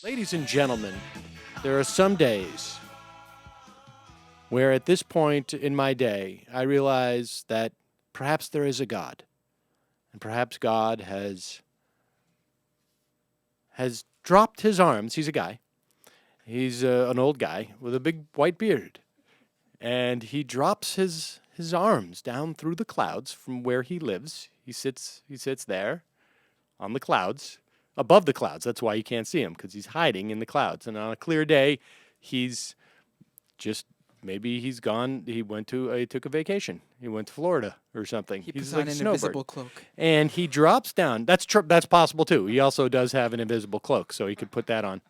Ladies and gentlemen, there are some days where at this point in my day, I realize that perhaps there is a God. And perhaps God has dropped his arms. He's a guy. He's an old guy with a big white beard. And he drops his arms down through the clouds from where he lives. He sits there on the clouds, above the clouds. That's why you can't see him, because he's hiding in the clouds. And on a clear day, he's just, maybe he's gone. He took a vacation. He went to Florida or something. He He's puts like on a an invisible snowbird. cloak. And he drops down. That's possible too. He also does have an invisible cloak, so he could put that on.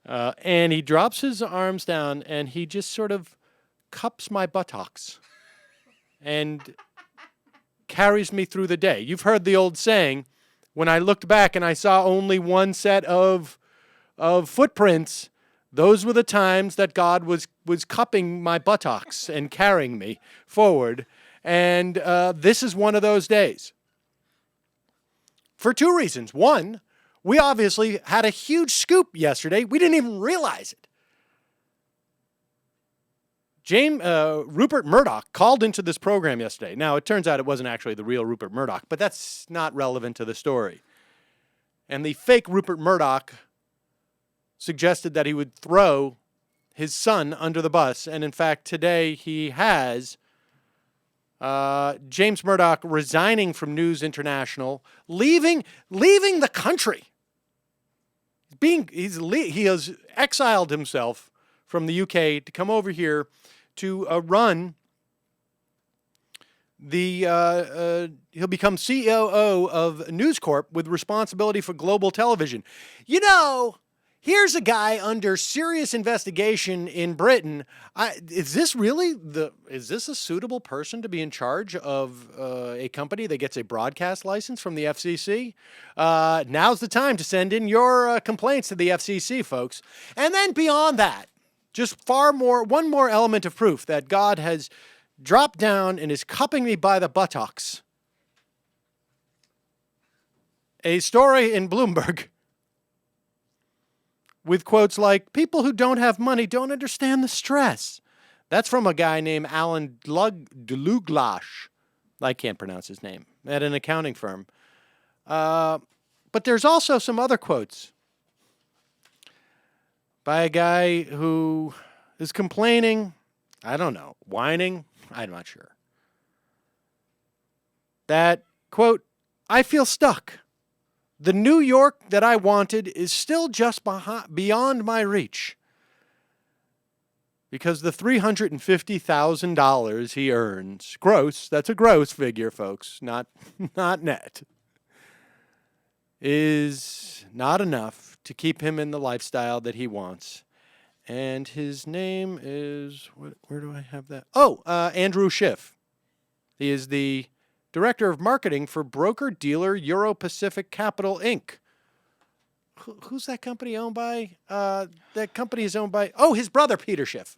And he drops his arms down, and he just sort of cups my buttocks and carries me through the day. You've heard the old saying, when I looked back and I saw only one set of footprints, those were the times that God was cupping my buttocks and carrying me forward. And this is one of those days. For two reasons. One, we obviously had a huge scoop yesterday. We didn't even realize it. Rupert Murdoch called into this program yesterday. Now, it turns out it wasn't actually the real Rupert Murdoch, but that's not relevant to the story. And the fake Rupert Murdoch suggested that he would throw his son under the bus. And in fact, today he has James Murdoch resigning from News International, leaving the country. He has exiled himself from the UK to come over here to run he'll become COO of News Corp with responsibility for global television. You know, here's a guy under serious investigation in Britain. Is this a suitable person to be in charge of a company that gets a broadcast license from the FCC? Now's the time to send in your complaints to the FCC, folks. And then beyond that, just one more element of proof that God has dropped down and is cupping me by the buttocks. A story in Bloomberg with quotes like, "People who don't have money don't understand the stress." That's from a guy named Alan Dluglash. I can't pronounce his name. At an accounting firm. But there's also some other quotes by a guy who is complaining, whining, I'm not sure, that, quote, "I feel stuck. The New York that I wanted is still just beyond my reach." Because the $350,000 he earns, gross, that's a gross figure, folks, not net, is not enough to keep him in the lifestyle that he wants. And his name is, where do I have that? Andrew Schiff. He is the Director of Marketing for broker-dealer Euro-Pacific Capital, Inc. Who's that company owned by? That company is owned by, his brother, Peter Schiff.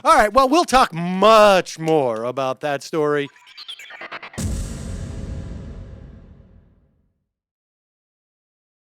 All right, well, we'll talk much more about that story